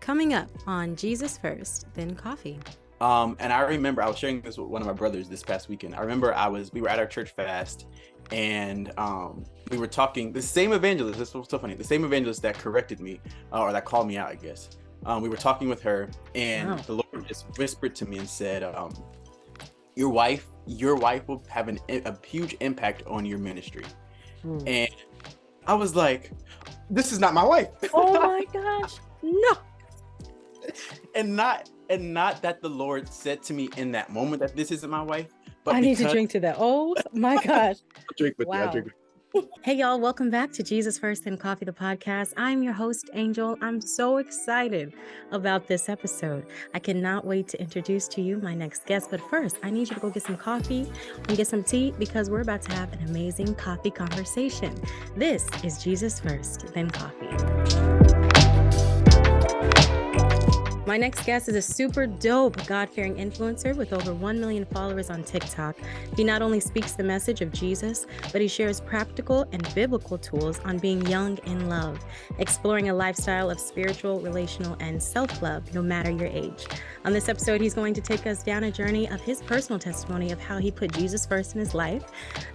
Coming up on Jesus First, then Coffee. And I remember I was sharing this with one of my brothers this past weekend. I remember we were at our church fast, and we were talking. The same evangelist. This was so funny. The same evangelist that corrected me, or that called me out, I guess. We were talking with her, and the Lord just whispered to me and said, your wife will have a huge impact on your ministry." And I was like, "This is not my wife." Oh my gosh, no. and not that the Lord said to me in that moment that this isn't my wife, but I need to drink to that. Oh my gosh. I'll drink with you. I'll drink with you. Hey y'all, welcome back to Jesus First Then Coffee, the podcast. I'm your host, Angel. I'm so excited about this episode. I cannot wait to introduce to you my next guest. But first, I need you to go get some coffee and get some tea because we're about to have an amazing coffee conversation. This is Jesus First Then Coffee. My next guest is a super dope God-fearing influencer with over 1 million followers on TikTok. He not only speaks the message of Jesus, but he shares practical and biblical tools on being young in love, exploring a lifestyle of spiritual, relational, and self-love, no matter your age. On this episode, he's going to take us down a journey of his personal testimony of how he put Jesus first in his life.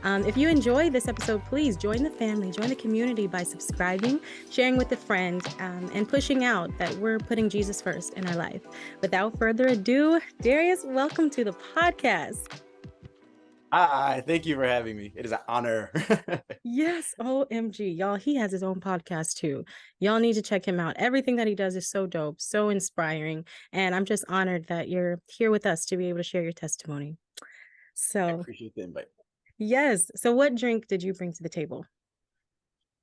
If you enjoy this episode, please join the family, join the community by subscribing, sharing with a friend, and pushing out that we're putting Jesus first in our life. Without further ado, Darius, welcome to the podcast. Hi, thank you for having me. It is an honor. Yes, OMG, y'all, he has his own podcast too. Y'all need to check him out. Everything that he does is so dope, so inspiring, and I'm just honored that you're here with us to be able to share your testimony. I appreciate the invite. Yes. So what drink did you bring to the table?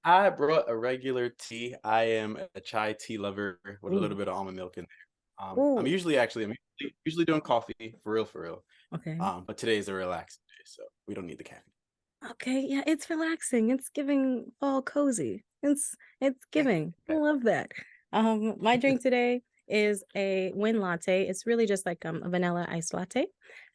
I brought a regular tea. I am a chai tea lover with a little bit of almond milk in there. I'm usually doing coffee for real. Okay. But today is a relaxing day, so we don't need the caffeine. Okay, yeah, it's relaxing. It's giving all cozy. It's giving. I love that. My drink today is a Win latte. It's really just like a vanilla iced latte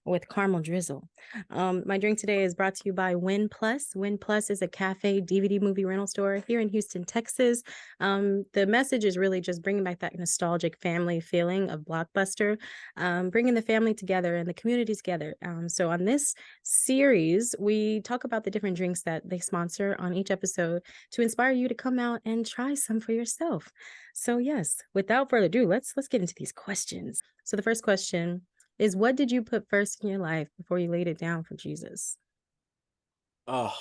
with caramel drizzle. My drink today is brought to you by Win Plus. Win Plus is a cafe DVD movie rental store here in Houston, Texas. The message is really just bringing back that nostalgic family feeling of Blockbuster, bringing the family together and the community together. So on this series, we talk about the different drinks that they sponsor on each episode to inspire you to come out and try some for yourself. So yes, without further ado, let's get into these questions. So the first question is, what did you put first in your life before you laid it down for Jesus? Oh,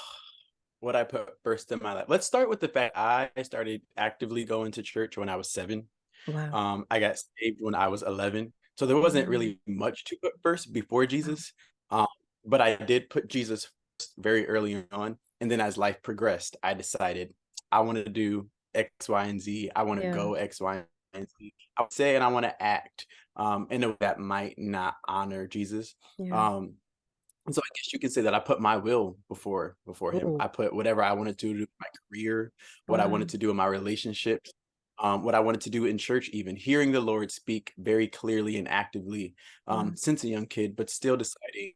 what I put first in my life. Let's start with the fact I started actively going to church when I was 7. Wow. I got saved when I was 11. So there wasn't really much to put first before Jesus. But I did put Jesus first very early on. And then as life progressed, I decided I want to do X, Y, and Z. I want to go X, Y, and Z. I would say, and I want to act in a way that might not honor Jesus. And so I guess you can say that I put my will before him. I put whatever I wanted to do in my career, what I wanted to do in my relationships, what I wanted to do in church, even hearing the Lord speak very clearly and actively since a young kid, but still deciding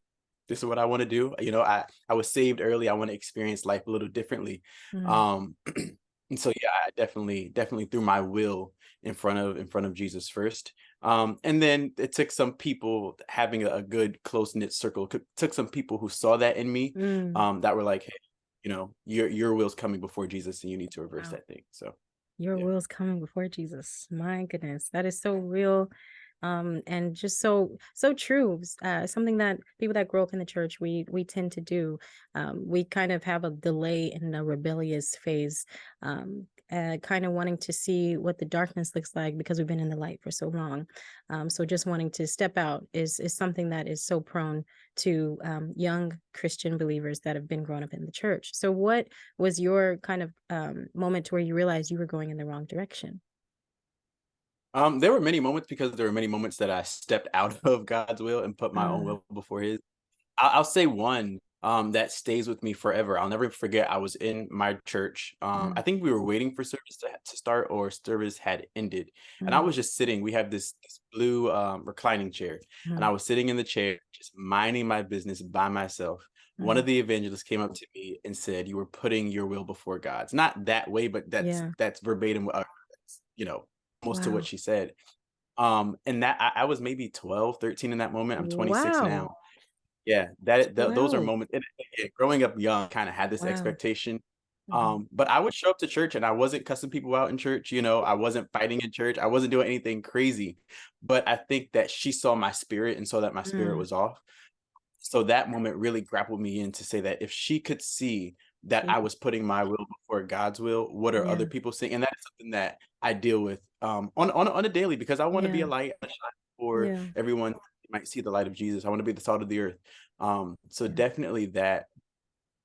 this is what I want to do. You know, I was saved early. I want to experience life a little differently. And so, yeah, I definitely threw my will in front of Jesus first. And then it took some people having a good close knit circle. Took some people who saw that in me, that were like, hey, you know, your will's coming before Jesus, and you need to reverse that thing. So your will's coming before Jesus. My goodness, that is so real. And just so true. Something that people that grow up in the church, we tend to do. We kind of have a delay in the rebellious phase, kind of wanting to see what the darkness looks like because we've been in the light for so long. So just wanting to step out is something that is so prone to young Christian believers that have been grown up in the church. So what was your kind of moment to where you realized you were going in the wrong direction? There were many moments, because there were many moments that I stepped out of God's will and put my own will before his. I'll say one that stays with me forever. I'll never forget. I was in my church. I think we were waiting for service to start, or service had ended. And I was just sitting. We have this blue reclining chair. And I was sitting in the chair, just minding my business by myself. One of the evangelists came up to me and said, "You were putting your will before God's." Not that way, but that's verbatim, you know, almost to what Wow. she said. And that I was maybe 12, 13 in that moment. I'm 26 Wow. now. Yeah, those are 12. moments. And yeah, growing up young, kind of had this Wow. expectation. Mhm. But I would show up to church and I wasn't cussing people out in church. I wasn't fighting in church. I wasn't doing anything crazy. But I think that she saw my spirit and saw that my spirit Mm. was off. So that moment really grappled me in to say that if she could see that Yeah. I was putting my will before God's will, what are Yeah. other people seeing? And that's something that I deal with on a daily, because I want to be Yeah. a light and a shine for Yeah. everyone who might see the light of Jesus. I want to be the salt of the earth. So Yeah. definitely that.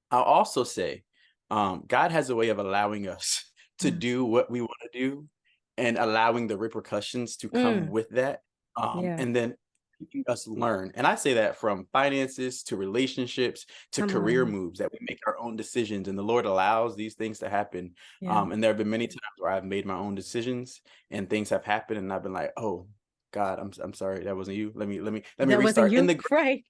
I'll also say, God has a way of allowing us to Mm. do what we want to do and allowing the repercussions to come Mm. with that. Yeah. And then making us learn. And I say that from finances to relationships to Come career on. moves, that we make our own decisions and the Lord allows these things to happen. Yeah. And there have been many times where I've made my own decisions and things have happened and I've been like, oh God, I'm sorry, that wasn't you. Let me That wasn't restart. And you? Right.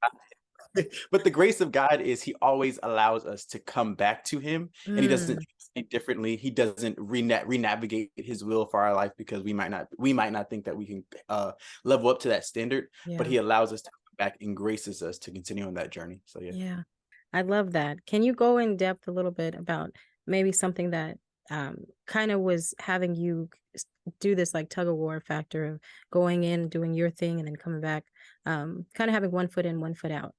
but the grace of God is he always allows us to come back to him, and he doesn't Mm. think differently. He doesn't re-navigate his will for our life because we might not think that we can level up to that standard, but Yeah. he allows us to come back and graces us to continue on that journey. So yeah. Yeah. I love that. Can you go in depth a little bit about maybe something that kind of was having you do this like tug of war factor of going in, doing your thing, and then coming back, kind of having one foot in, one foot out?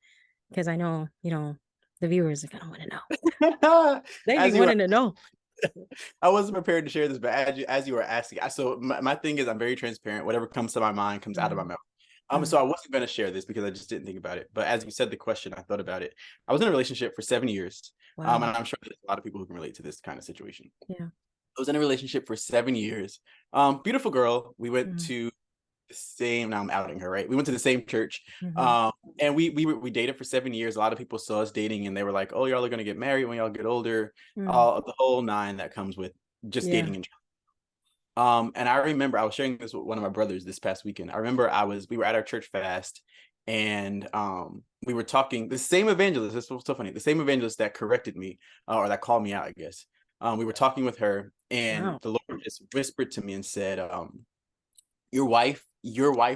Because I know, the viewers are gonna want to know. They be As you were wanting to know. I wasn't prepared to share this, but as you were asking, so my thing is I'm very transparent. Whatever comes to my mind comes out of my Mm, mouth. So mm, I wasn't going to share this because I just didn't think about it. But as you said the question, I thought about it. I was in a relationship for 7 years, and wow. I'm sure there's a lot of people who can relate to this kind of situation. Yeah. I was in a relationship for 7 years. Beautiful girl. We went Mm, to the same. Now I'm outing her, right? We went to the same church, hmm. and we dated for 7 years. A lot of people saw us dating, and they were like, "Oh, y'all are gonna get married when y'all get older." Mm, All the whole nine that comes with just yeah. dating. And I remember I was sharing this with one of my brothers this past weekend. I remember we were at our church fast, and we were talking. The same evangelist. This was so funny. The same evangelist that corrected me, or that called me out, I guess. We were talking with her, and Wow. the Lord just whispered to me and said, your wife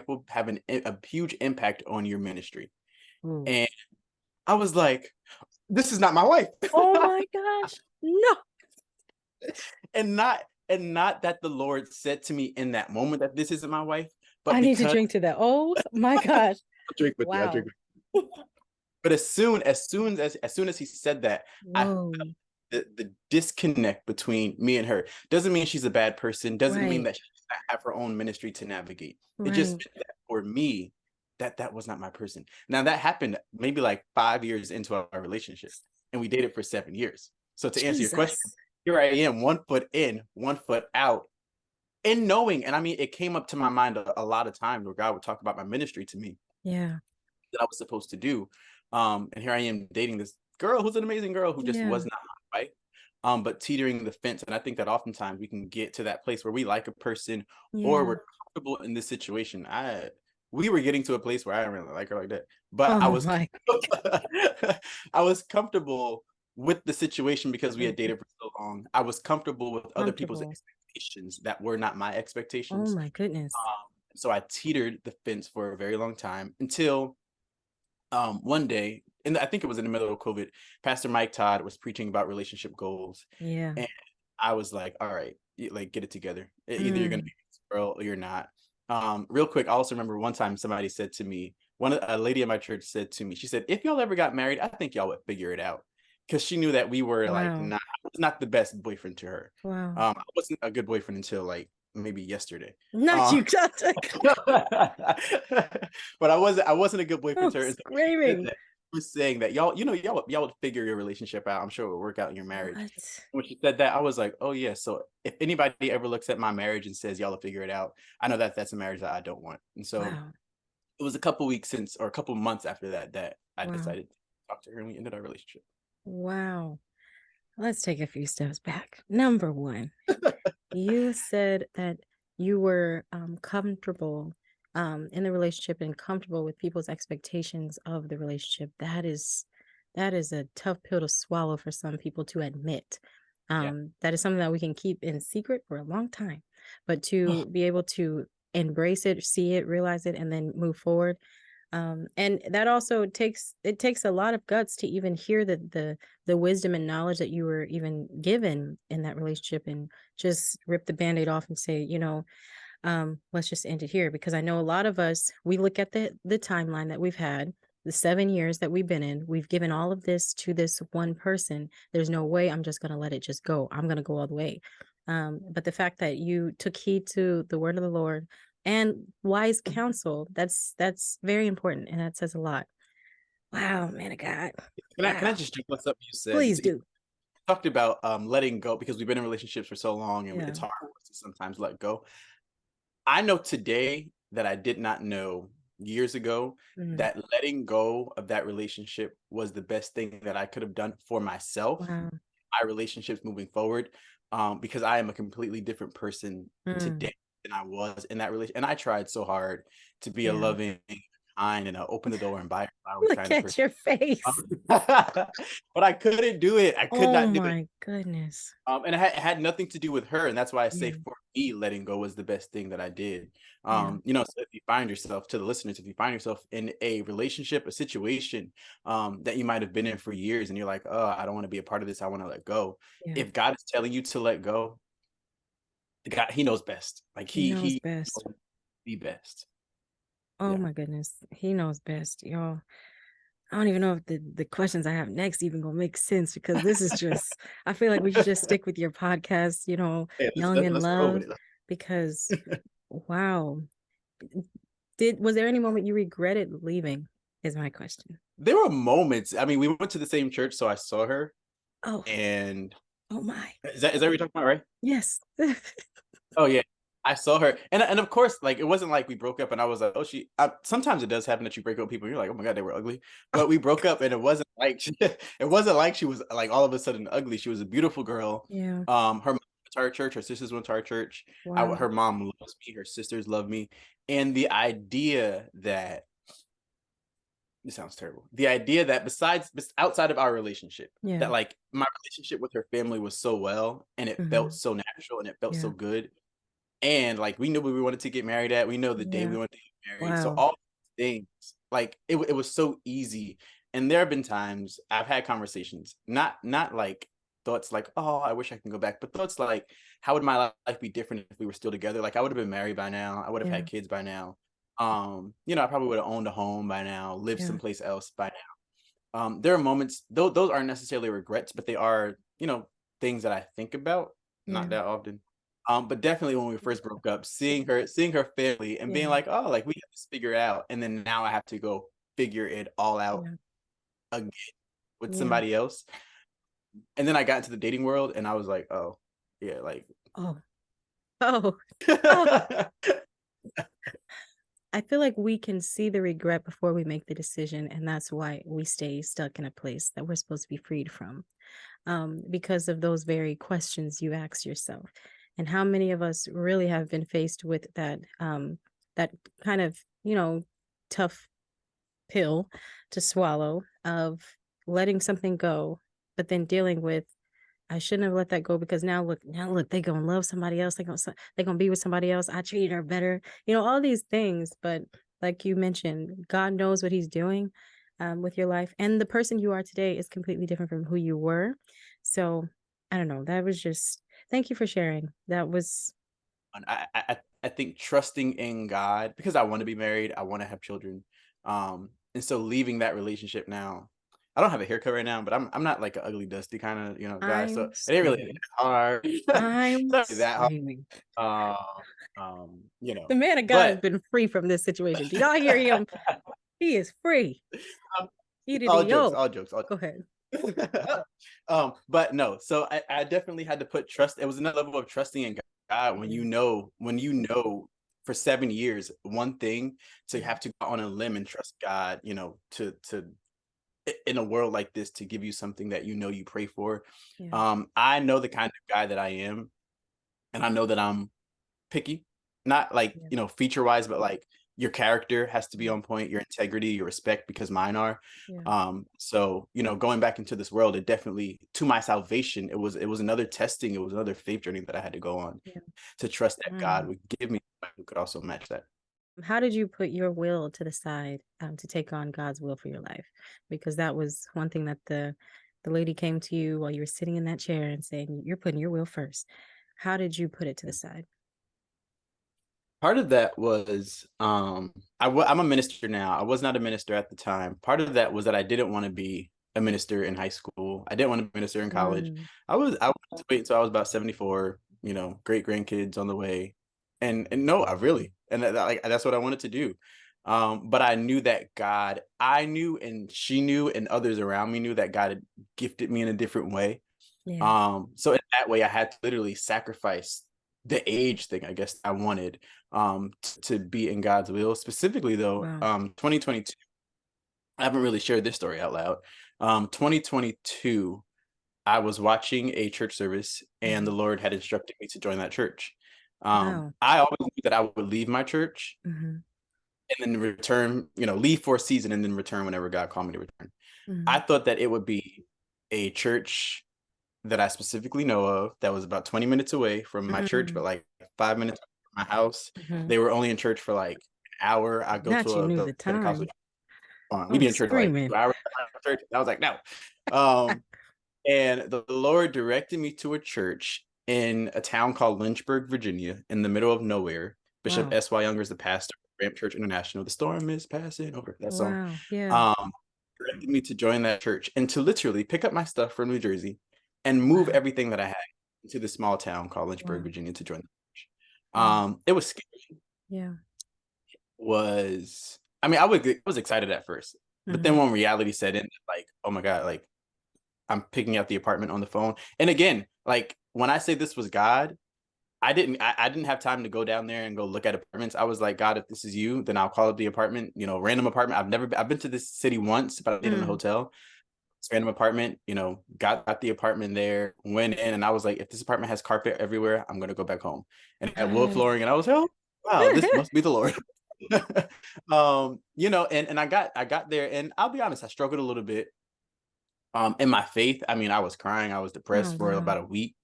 will have a huge impact on your ministry." Ooh. And I was like, this is not my wife. Oh my gosh. No. and not and not that the Lord said to me in that moment that this isn't my wife, but I need to because drink to that. Oh my gosh. I'll drink with you. I'll drink Wow. with you. But as soon as he said that, I felt Whoa. the disconnect between me and her. Doesn't mean she's a bad person, doesn't mean Right. that she does not have her own ministry to navigate. It just Right. meant that for me, that was not my person. Now that happened maybe like 5 years into our relationship, and we dated for 7 years. So to answer your question, Jesus. here I am, one foot in, one foot out, and knowing, and I mean, it came up to my mind a lot of times where God would talk about my ministry to me Yeah. that I was supposed to do. And here I am dating this girl who's an amazing girl who just Yeah. was not my wife. But teetering the fence. And I think that oftentimes we can get to that place where we like a person or Yeah. we're comfortable in this situation. We were getting to a place where I didn't really like her like that. But I Oh was my I was comfortable with the situation because we had goodness. dated for so long. I was comfortable with other people's Comfortable. expectations that were not my Oh expectations. my goodness. So I teetered the fence for a very long time until one day, and I think it was in the middle of COVID, Pastor Mike Todd was preaching about relationship goals. Yeah. And I was like, all right, like get it together. Either you're gonna Mm. be this girl or you're not. Real quick, I also remember one time somebody said to me, a lady in my church said to me, she said, if y'all ever got married, I think y'all would figure it out. Because she knew that we were like Wow. not I was not the best boyfriend to her. Wow. I wasn't a good boyfriend until like maybe yesterday. Not Um, you, Doctor. but I wasn't a good boyfriend I'm to her. And so when she said screaming. that, she was saying that y'all would figure your relationship out. I'm sure it would work out in your marriage. What? When she said that, I was like, oh yeah. So if anybody ever looks at my marriage and says y'all will figure it out, I know that that's a marriage that I don't want. And so Wow. it was a couple weeks since, or a couple months after that I Wow. decided to talk to her and we ended our relationship. Wow. Let's take a few steps back. Number one, you said that you were comfortable in the relationship and comfortable with people's expectations of the relationship. That is a tough pill to swallow for some people to admit. Yeah. That is something that we can keep in secret for a long time. but to be able to embrace it, see it, realize it, and then move forward. And that also takes a lot of guts to even hear the wisdom and knowledge that you were even given in that relationship, and just rip the band-aid off and say, let's just end it here. Because I know a lot of us, we look at the timeline that we've had, the 7 years that we've been in, we've given all of this to this one person. There's no way I'm just going to let it just go. I'm going to go all the way. But the fact that you took heed to the word of the Lord and wise counsel, that's very important, and that says a lot. Wow, man of God. Can I just jump on something you said? Please You do. talked about letting go, because we've been in relationships for so long, and Yeah. it's hard for us to sometimes let go. I know today that I did not know years ago that letting go of that relationship was the best thing that I could have done for myself, Wow. my relationships moving forward, because I am a completely different person today than I was in that relationship. And I tried so hard to be a Yeah. loving, kind, and open the door and buy flowers Look kind of at person. your face. But I couldn't do it. I could Oh not do it. my goodness. And it had nothing to do with her. And that's why I say Yeah. for me, letting go was the best thing that I did. Yeah. So if you find yourself, to the listeners, if you find yourself in a relationship, a situation that you might have been in for years, and you're like, oh, I don't want to be a part of this, I want to let go. Yeah. If God is telling you to let go, God, he knows best. Like He knows he best. knows the best. Oh Yeah. my goodness. He knows best, y'all. I don't even know if the questions I have next even gonna make sense, because this is just, I feel like we should just stick with your podcast, Hey, Young in let's roll Love, with it. because wow. Was there any moment you regretted leaving, is my question. There were moments. I mean, we went to the same church, so I saw her. Oh, And oh my. is that what you're talking about, right? Yes. Oh yeah, I saw her, and of course, like, it wasn't like we broke up and I was like, oh, sometimes it does happen that you break up with people and you're like, oh my God, they were ugly. But we broke up, and it wasn't like it wasn't like she was like all of a sudden ugly. She was a beautiful girl. Yeah. Her mom went to our church, her sisters went to our church. Wow. Her mom loves me, her sisters love me, and the idea that, this sounds terrible. The idea that outside of our relationship, Yeah. that like my relationship with her family was so well, and it felt so natural, and it felt so good. And like, we knew we wanted to get married at. We know the day we wanted to get married. So Wow. all things, like it was so easy. And there have been times I've had conversations, not like thoughts like, oh, I wish I can go back, but thoughts like, how would my life be different if we were still together? Like, I would have been married by now. I would have had kids by now. I probably would have owned a home by now, lived someplace else by now. There are moments, those aren't necessarily regrets, but they are, things that I think about, not that often. But definitely when we first broke up, seeing her family and being like, oh, like, we have this figure out, and then now I have to go figure it all out again with somebody else. And then I got into the dating world, and I was like, oh, yeah, like, Oh. I feel like we can see the regret before we make the decision, and that's why we stay stuck in a place that we're supposed to be freed from, because of those very questions you ask yourself. And how many of us really have been faced with that kind of, tough pill to swallow of letting something go, but then dealing with, I shouldn't have let that go, because now look, they gonna love somebody else. They gonna be with somebody else. I treated her better, all these things. But like you mentioned, God knows what he's doing with your life. And the person you are today is completely different from who you were. So I don't know. That was just, thank you for sharing. That was, I think trusting in God, because I want to be married, I want to have children. And so leaving that relationship now, I don't have a haircut right now, but I'm not like an ugly, dusty kind of, guy. So I'm it ain't really screaming. hard. I'm It's not really that screaming. hard. The man of God has been free from this situation. Do y'all hear him? He is free. All jokes. Go ahead. But no, so I definitely had to put trust. It was another level of trusting in God when you know for 7 years one thing, to have to go on a limb and trust God, to in a world like this, to give you something that you pray for. I know the kind of guy that I am, and I know that I'm picky, not like feature wise, but like your character has to be on point, your integrity, your respect, because mine are. Yeah. So, you know, going back into this world, it definitely, to my salvation, it was another testing, it was another faith journey that I had to go on Yeah. to trust that God Mm. would give me somebody who could also match that. How did you put your will to the side to take on God's will for your life? Because that was one thing that the lady came to you while you were sitting in that chair and saying you're putting your will first. How did you put it to the side? Part of that was I'm a minister now. I was not a minister at the time. Part of that was that I didn't want to be a minister in high school. I didn't want to be a minister in college. Mm, I wanted to wait until I was about 74, you know, great grandkids on the way. And no, I really, and like that's what I wanted to do. But I knew that God, I knew, and she knew, and others around me knew that God had gifted me in a different way. yeah. So in that way, I had to literally sacrifice the age thing, I guess, I wanted to be in God's will. Specifically, though, Wow. 2022, I haven't really shared this story out loud. 2022, I was watching a church service, and the Mhm. Lord had instructed me to join that church. Wow. I always knew that I would leave my church Hmm. and then return, you know, leave for a season and then return whenever God called me to return. I Hmm. thought that it would be a church that I specifically know of that was about 20 minutes away from my church, but Mm. like 5 minutes from my house. Hmm. They were only in church for like an hour. I go Not to you knew a the Pentecostal time. church. We I'm be in church for like screaming. 2 hours. Church. I was like, no. Um, and the Lord directed me to a church in a town called Lynchburg, Virginia, in the middle of nowhere. Bishop Wow. S.Y. Younger is the pastor of Ramp Church International. The storm is passing over. That song. Wow. Yeah. Um, Directed me to join that church and to literally pick up my stuff from New Jersey and move Wow. everything that I had into this small town called Lynchburg, Wow. Virginia, to join the church. Wow. It was scary. Yeah. I mean, I was excited at first, but then Hmm. when reality set in, like, oh my God, like I'm picking out the apartment on the phone. And again, like when I say this was God, I didn't have time to go down there and go look at apartments. I was like, God, if this is you, then I'll call up the apartment, you know, random apartment. I've been to this city once, but I stayed in a Mm. hotel. It's random apartment, you know, got the apartment there, went in, and I was like, if this apartment has carpet everywhere, I'm gonna go back home. And it had wood Yes. flooring, and I was like, oh, wow, this must be the Lord. You know, and I got there, and I'll be honest, I struggled a little bit. In my faith, I mean, I was crying, I was Oh depressed for wow. about a week.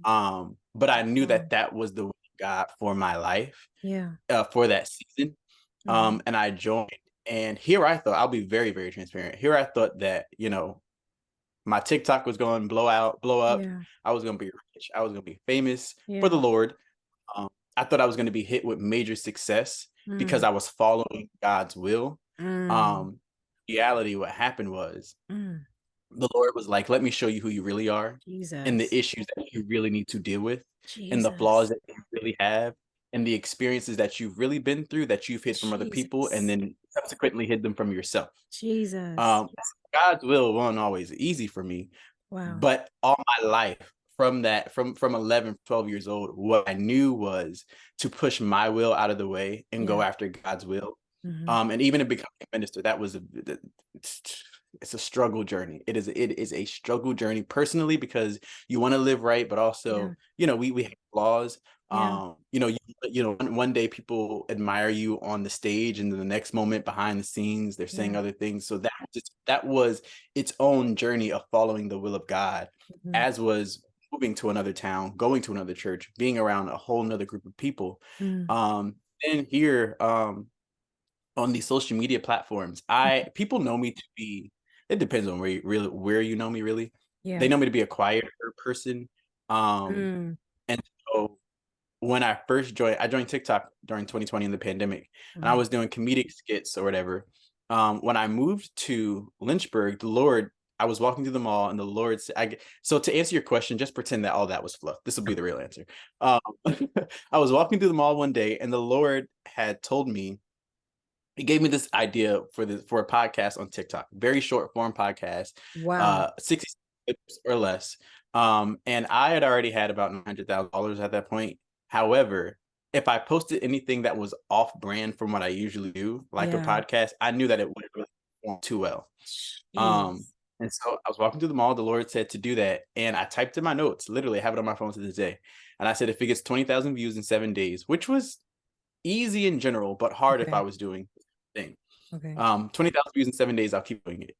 But I knew Wow. that that was the will of God for my life, Yeah. for that season. Hmm. And I joined, and here I thought, I'll be very, very transparent. Here I thought that, you know, my TikTok was going to blow up. Yeah. I was going to be rich. I was going to be famous for Yeah. the Lord. I thought I was going to be hit with major success because Mm. I was following God's will. Mm. Um, Reality, what happened was Mm. the Lord was like, let me show you who you really are and the Jesus. issues that you really need to deal with and the flaws Jesus. that you really have and the experiences that you've really been through that you've hid from other people and Jesus. then subsequently hid them from yourself. Jesus. Um, God's will wasn't always easy for me, Wow. but all my life from that, from 11, 12 years old, what I knew was to push my will out of the way and go Yeah. after God's will. Hmm. And even to become a minister, that was it's a struggle journey. It is a struggle journey personally because you want to live right, but Yeah. also, you know, we have flaws. Yeah. You know, one day people admire you on the stage, and then the next moment behind the scenes, they're saying Yeah. other things. So that was its own journey of following the will of God, Hmm. as was moving to another town, going to another church, being around a whole nother group of people. Mm. And here, on these social media platforms, people know me to be, it depends on where you know me really. They Yeah. know me to be a quieter person. Um, Mm. and so when I joined TikTok during 2020 in the pandemic, and I Mm. was doing comedic skits or whatever. When I moved to Lynchburg, I was walking through the mall, and the Lord said, so to answer your question, just pretend that all that was fluff. This will be the real answer. Um, I was walking through the mall one day, and the Lord had told me, he gave me this idea for a podcast on TikTok, very short form podcast, Wow. 60 clips or less. And I had already had about $900,000 at that point. However, if I posted anything that was off brand from what I usually do, like a Yeah. podcast, I knew that it wouldn't really perform too well. Um, Jeez. and so I was walking through the mall. The Lord said to do that, and I typed in my notes. Literally, I have it on my phone to this day. And I said, if it gets 20,000 views in 7 days, which was easy in general, but hard if I Okay. was doing the thing. Okay. 20,000 views in 7 days, I'll keep doing it.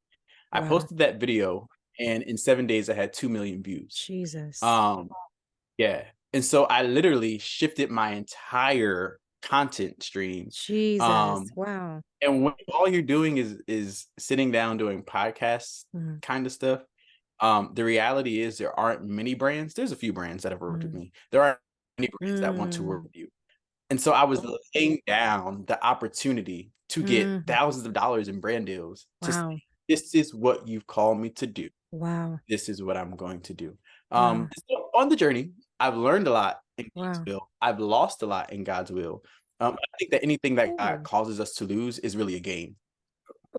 I Wow. posted that video, and in 7 days, I had 2 million views. Jesus. Um, yeah. And so I literally shifted my entire content stream. Jesus. Um, Wow. and when all you're doing is sitting down doing podcasts Mhm. kind of stuff, the reality is there aren't many brands. There's a few brands that have worked with Mhm. me. There aren't many brands that want to work Mm. with you. And so I was laying down the opportunity to get Mhm. thousands of dollars in brand deals to say, Wow. this is what you've called me to do. Wow. This is what I'm going to do. Wow. So on the journey, I've learned a lot in God's Wow. will. I've lost a lot in God's will. I think that anything that God Ooh. causes us to lose is really a gain.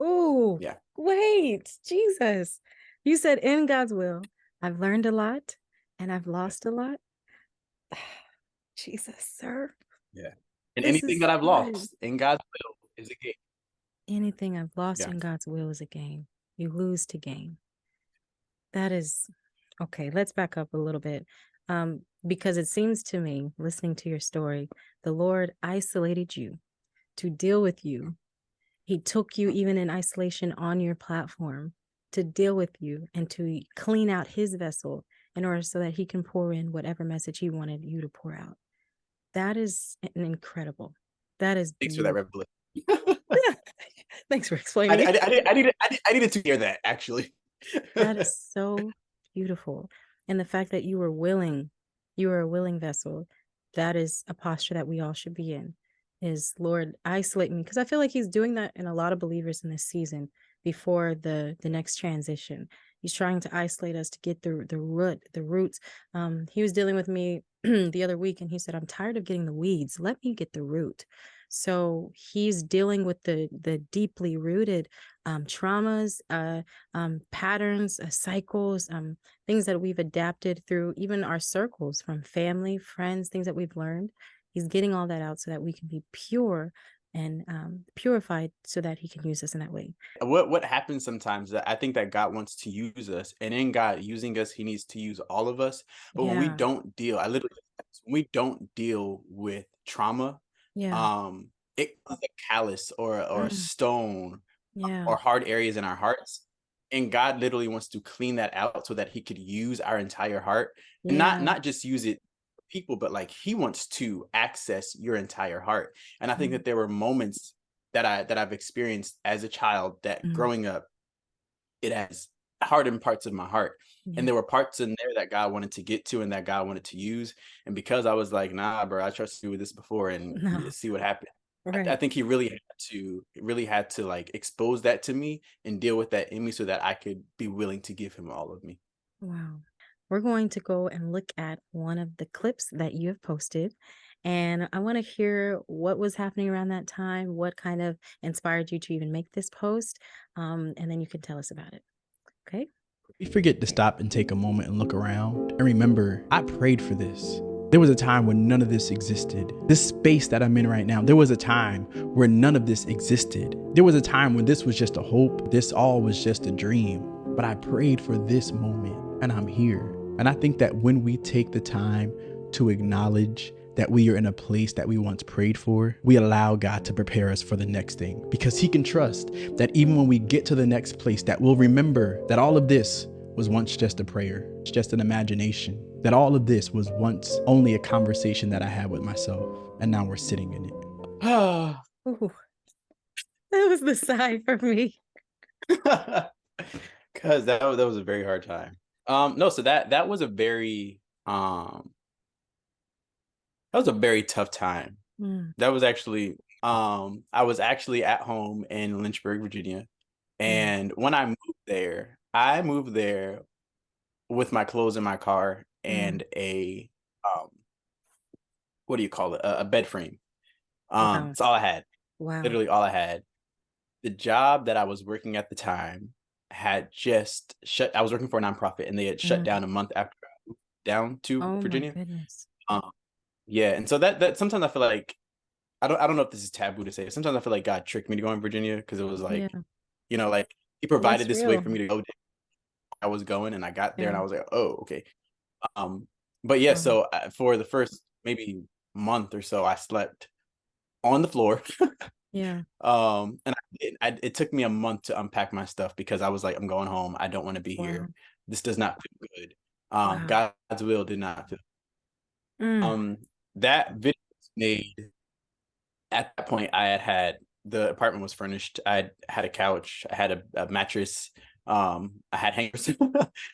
Ooh. Yeah. Wait. Jesus. You said in God's will, I've learned a lot and I've Yeah. lost a lot. Jesus, sir. Yeah. And This anything is that I've good. lost in God's will is a gain. Anything I've lost Yeah. in God's will is a gain. You lose to gain. That is okay. Let's back up a little bit. Because it seems to me, listening to your story, the Lord isolated you to deal with you. He took you even in isolation on your platform to deal with you and to clean out his vessel in order so that he can pour in whatever message he wanted you to pour out. That is an incredible. That is Thanks for that beautiful. revelation. Thanks for explaining it. I needed to hear that, actually. That is so beautiful. And the fact that you are a willing vessel, that is a posture that we all should be in. Is Lord, isolate me. Because I feel like he's doing that in a lot of believers in this season before the next transition. He's trying to isolate us to get the roots. He was dealing with me the other week and he said, I'm tired of getting the weeds. Let me get the root. So he's dealing with the deeply rooted traumas, patterns, cycles, things that we've adapted through even our circles from family, friends, things that we've learned. He's getting all that out so that we can be pure and purified so that he can use us in that way. What happens sometimes that I think that God wants to use us, and in God using us, he needs to use all of us. But when we Yeah. don't deal, when we don't deal with trauma, Yeah. it is a callus or a Mm, stone yeah. or hard areas in our hearts. And God literally wants to clean that out so that he could use our entire heart, and Yeah. not just use it for people, but like he wants to access your entire heart. And I think Mm, that there were moments that I've experienced as a child that mm, growing up, it has hardened parts of my heart. And yeah. there were parts in there that God wanted to get to and that God wanted to use. And because I was like, nah, bro, I trusted you with this before and No. see what happened. I Right. think he really had to like expose that to me and deal with that in me so that I could be willing to give him all of me. Wow. We're going to go and look at one of the clips that you have posted. And I want to hear what was happening around that time, what kind of inspired you to even make this post. And then you can tell us about it. Okay. We forget to stop and take a moment and look around and remember, I prayed for this. There was a time when none of this existed. This space that I'm in right now, there was a time where none of this existed. There was a time when this was just a hope. This all was just a dream. But I prayed for this moment and I'm here. And I think that when we take the time to acknowledge that we are in a place that we once prayed for, we allow God to prepare us for the next thing, because he can trust that even when we get to the next place, that we'll remember that all of this was once just a prayer, it's just an imagination, that all of this was once only a conversation that I had with myself, and now we're sitting in it. Ooh, that was the sigh for me. Because that was a very hard time. No, so that was a very that was a very tough time. Mm, That was actually I was actually at home in Lynchburg, Virginia. mm, And when I moved there with my clothes in my car mm. and a um what do you call it? A bed frame. Wow. It's all I had. Wow. Literally all I had. The job that I was working at the time had just shut. I was working for a nonprofit and they had shut Mm. down a month after I moved down to Oh my Virginia. goodness. Um yeah, and so that sometimes I feel like I don't know if this is taboo to say. Sometimes I feel like God tricked me to go in Virginia because it was Yeah. like, like he It's provided this way real. for me to go. I was going, and I got there, and Yeah. I was like, oh, okay. But yeah, Wow. so for the first maybe month or so, I slept on the floor. Yeah. And it took me a month to unpack my stuff because I was like, I'm going home. I don't want to be Wow. here. This does not feel good. Wow. God's will did not feel. Mm. That video was made at that point. The apartment was furnished. I had a couch. I had a mattress. I had hangers.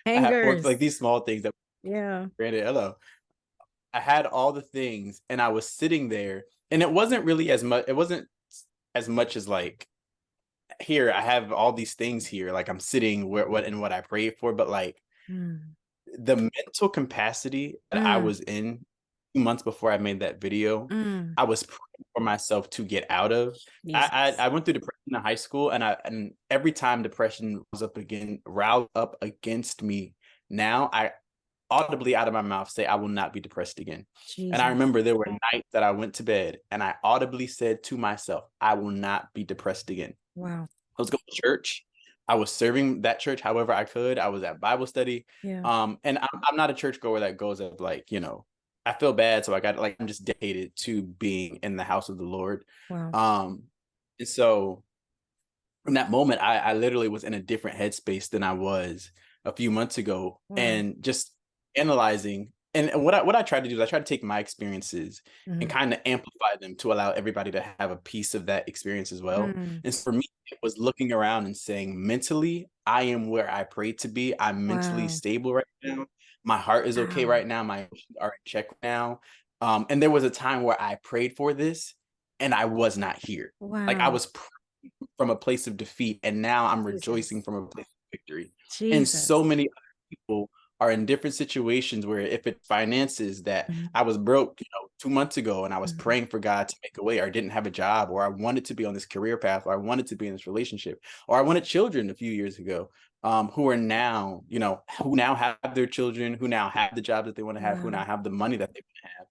I had forks, like Hangers. these small things that Yeah. granted, hello. I had all the things and I was sitting there, and it wasn't really as much. It wasn't as much as like, here, I have all these things here. Like I'm sitting where what I prayed for, but like Mm. the mental capacity that I was in 2 months before I made that video, Mm. I was praying for myself to get out of. Jesus. I went through depression in high school, and every time depression riled up against me, now I audibly out of my mouth say, I will not be depressed again. Jesus. And I remember there were nights that I went to bed and I audibly said to myself, I will not be depressed again. Wow. I was going to church. I was serving that church however I could. I was at Bible study. Yeah. And I'm not a churchgoer that goes up like, I feel bad, so I got like, I'm just dedicated to being in the house of the Lord. Wow. And so in that moment, I literally was in a different headspace than I was a few months ago. Wow. And just analyzing, and what I tried to do is I tried to take my experiences and kind of amplify them to allow everybody to have a piece of that experience as well. And so for me, it was looking around and saying, mentally, I am where I prayed to be. I'm mentally Wow. stable right now. My heart is okay Wow. right now. My emotions are in check now. And there was a time where I prayed for this and I was not here. Like I Wow. was from a place of defeat, and now I'm Jesus. rejoicing from a place of victory. Jesus. And so many other people are in different situations where, if it's finances, that I was broke 2 months ago and I was praying for God to make a way, or didn't have a job, or I wanted to be on this career path, or I wanted to be in this relationship, or I wanted children a few years ago, who are now, who now have their children, who now have the job that they want to have, who now have the money that they want to have.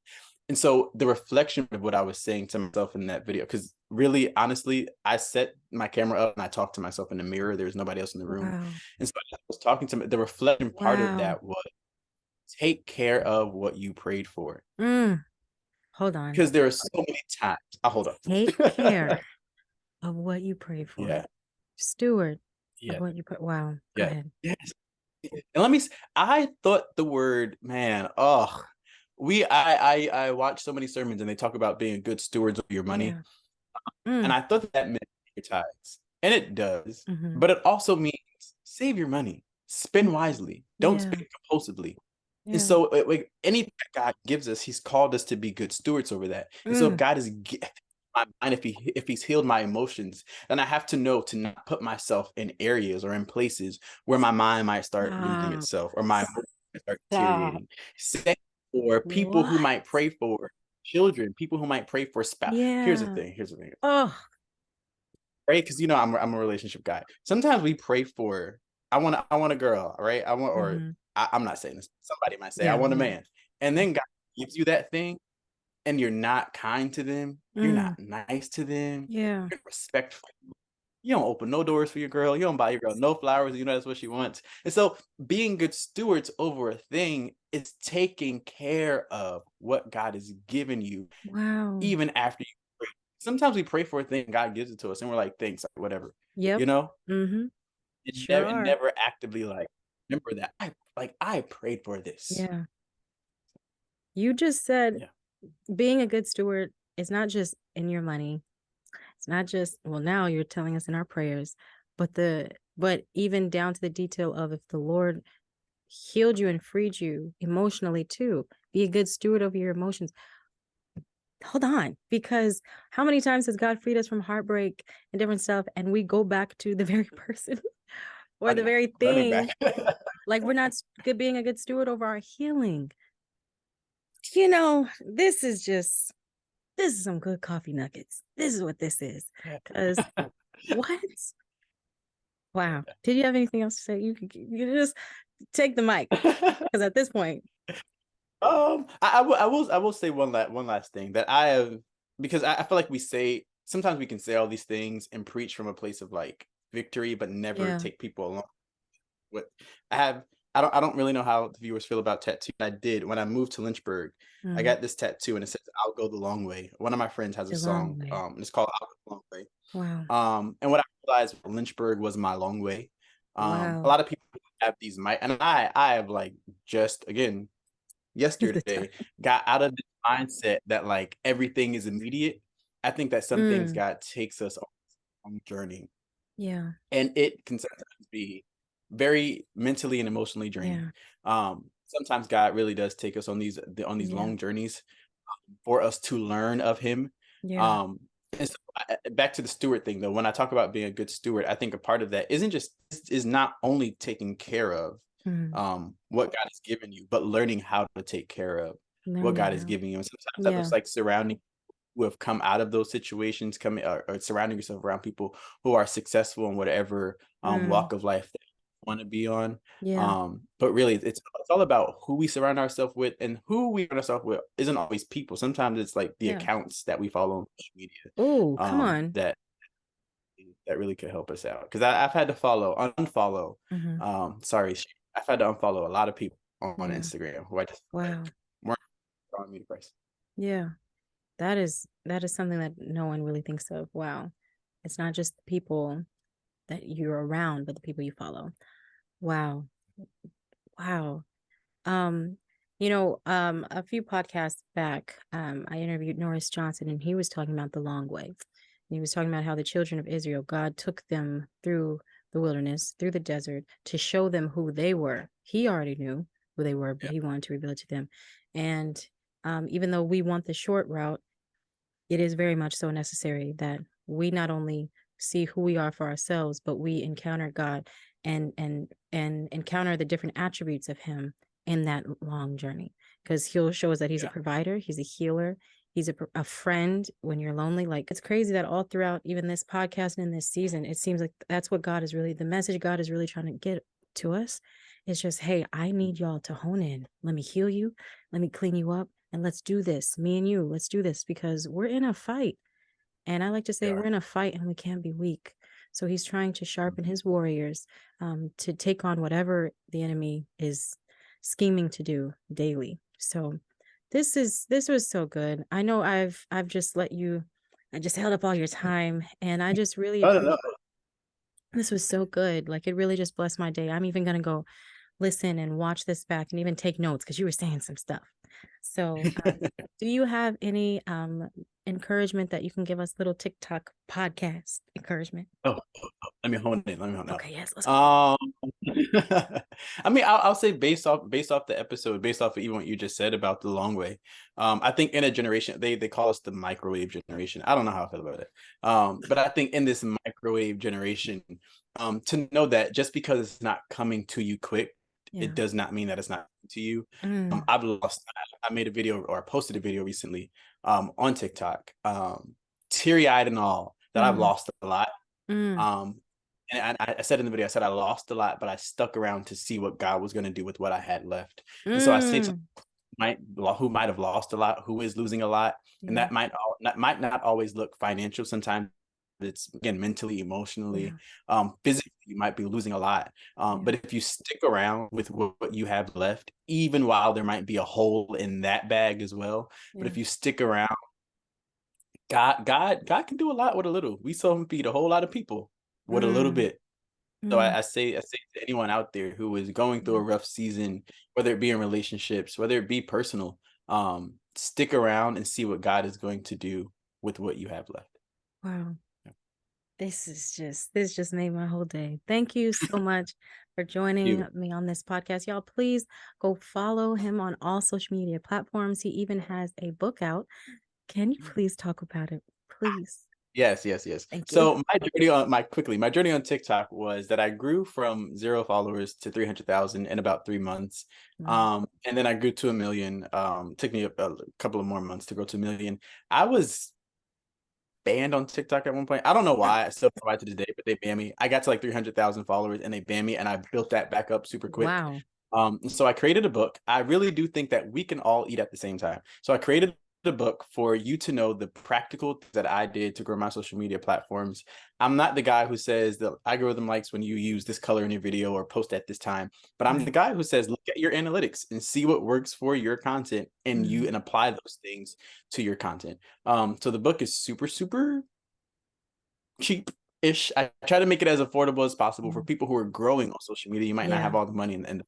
And so the reflection of what I was saying to myself in that video, because really, honestly, I set my camera up and I talked to myself in the mirror. There was nobody else in the room. Wow. And so I was talking to me. The reflection part of that was, take care of what you prayed for. Hold on. Because there are so many times. I'll hold up. Take care of what you prayed for. Yeah. Steward Yeah. of what you put. Wow. Go Yeah. ahead. Yes. And I thought the word, man, I watch so many sermons and they talk about being good stewards of your money. Yeah. And I thought that meant your tithes. And it does. But it also means save your money, spend wisely, don't spend compulsively. And so like anything that God gives us, he's called us to be good stewards over that. And so if God is my mind, if he's healed my emotions, then I have to know to not put myself in areas or in places where my mind might start losing itself, or my emotions might start deteriorating. Second, for people who might pray for children, people who might pray for spouse. Here's the thing. Oh, pray, because I'm a relationship guy. Sometimes we pray for, I want a girl, right? I'm not saying this. Somebody might say, I want a man. And then God gives you that thing and you're not kind to them. You're not nice to them. yeah. You're respectful. You don't open no doors for your girl. You don't buy your girl no flowers. That's what she wants. And so being good stewards over a thing is taking care of what God has given you. Wow. Even after you pray. Sometimes we pray for a thing, God gives it to us, and we're like, thanks, whatever. Yep. Never actively like, remember that I prayed for this. Yeah. You just said being a good steward is not just in your money. It's not just, well, now you're telling us in our prayers, but even down to the detail of, if the Lord healed you and freed you emotionally too, be a good steward over your emotions. Hold on, because how many times has God freed us from heartbreak and different stuff, and we go back to the very person or the very thing, like we're not being a good steward over our healing. This is some good coffee nuggets. This is what this is. Because what? Wow. Did you have anything else to say? You just take the mic, because at this point, I will say one last thing that I have, because I feel like sometimes we can say all these things and preach from a place of like victory, but never take people along. I don't really know how the viewers feel about tattoo. I did when I moved to Lynchburg. I got this tattoo and it says "I'll go the long way." One of my friends has a The long song, way. and it's called "I'll go the long way." Wow. And what I realized, Lynchburg was my long way. A Wow. lot of people have these and I have like just again yesterday got out of the mindset that like everything is immediate. I think that some things God takes us on a journey. Yeah. And it can sometimes be very mentally and emotionally draining. Sometimes God really does take us on these long journeys for us to learn of him. Yeah. And so back to the steward thing though, when I talk about being a good steward, I think a part of that is not only taking care of what God has given you, but learning how to take care of what God is giving you. And sometimes that looks like surrounding who have come out of those situations, coming or surrounding yourself around people who are successful in whatever walk of life that you want to be on. But really it's all about who we surround ourselves with, and who we surround ourselves with isn't always people. Sometimes it's like the accounts that we follow on social media. Oh, come on. That really could help us out. Because I've had to unfollow. Sorry, I've had to unfollow a lot of people on Instagram who I just weren't drawing me the price. Yeah. That is something that no one really thinks of. Wow. It's not just the people that you're around, but the people you follow. Wow. Wow. A few podcasts back, I interviewed Norris Johnson, and he was talking about the long way. And he was talking about how the children of Israel, God took them through the wilderness, through the desert, to show them who they were. He already knew who they were, but he wanted to reveal it to them. And even though we want the short route, it is very much so necessary that we not only see who we are for ourselves, but we encounter God and encounter the different attributes of him in that long journey, because he'll show us that he's a provider, he's a healer, he's a friend when you're lonely. Like, it's crazy that all throughout even this podcast and in this season, it seems like that's what God is really, the message God is really trying to get to us. It's just, hey, I need y'all to hone in. Let me heal you. Let me clean you up. And let's do this. Me and you, let's do this, because we're in a fight. And I like to say we're in a fight and we can't be weak. So he's trying to sharpen his warriors to take on whatever the enemy is scheming to do daily. So this was so good. I know I've just I just held up all your time, and I just really this was so good. Like, it really just blessed my day. I'm even gonna go listen and watch this back and even take notes, because you were saying some stuff. So do you have any encouragement that you can give us? Little TikTok podcast encouragement? Let me hone in. Okay, yes, let's go. I mean, I'll say based off the episode, based off of even what you just said about the long way. I think in a generation, they call us the microwave generation. I don't know how I feel about it. But I think in this microwave generation, to know that just because it's not coming to you quick, it does not mean that it's not to you. I made a video, or I posted a video recently on TikTok, teary-eyed and all, that I've lost a lot. And I said in the video, I said I lost a lot, but I stuck around to see what God was going to do with what I had left. And so I say to who might have lost a lot, who is losing a lot, and that might not always look financial. Sometimes it's, again, mentally, emotionally, physically, you might be losing a lot. But if you stick around with what you have left, even while there might be a hole in that bag as well, but if you stick around, God can do a lot with a little. We saw him feed a whole lot of people with a little bit. So I say to anyone out there who is going through a rough season, whether it be in relationships, whether it be personal, stick around and see what God is going to do with what you have left. Wow. This just made my whole day. Thank you so much for joining me on this podcast. Y'all, please go follow him on all social media platforms. He even has a book out. Can you please talk about it, please? Yes. Thank you. So my journey on TikTok was that I grew from 0 followers to 300,000 in about 3 months. And then I grew to 1 million. Took me a couple of more months to grow to 1 million. I was banned on TikTok at one point. I don't know why. I still provide to this day, but they banned me. I got to like 300,000 followers and they banned me, and I built that back up super quick. Wow. So I created a book. I really do think that we can all eat at the same time. So I created the book for you to know the practical things that I did to grow my social media platforms. I'm not the guy who says the algorithm likes when you use this color in your video or post at this time, but I'm the guy who says look at your analytics and see what works for your content and and apply those things to your content. So the book is super, super cheap-ish. I try to make it as affordable as possible for people who are growing on social media. You might not have all the money and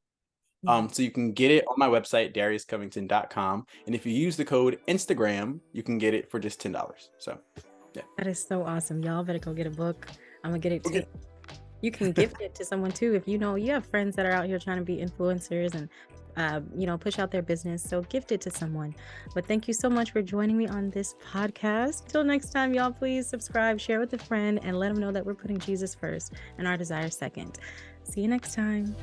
so you can get it on my website, dariuscovington.com. And if you use the code Instagram, you can get it for just $10. So, yeah. That is so awesome. Y'all better go get a book. I'm going to get it too. You can gift it to someone too. If you know you have friends that are out here trying to be influencers and, push out their business. So gift it to someone. But thank you so much for joining me on this podcast. Till next time, y'all, please subscribe, share with a friend, and let them know that we're putting Jesus first and our desires second. See you next time.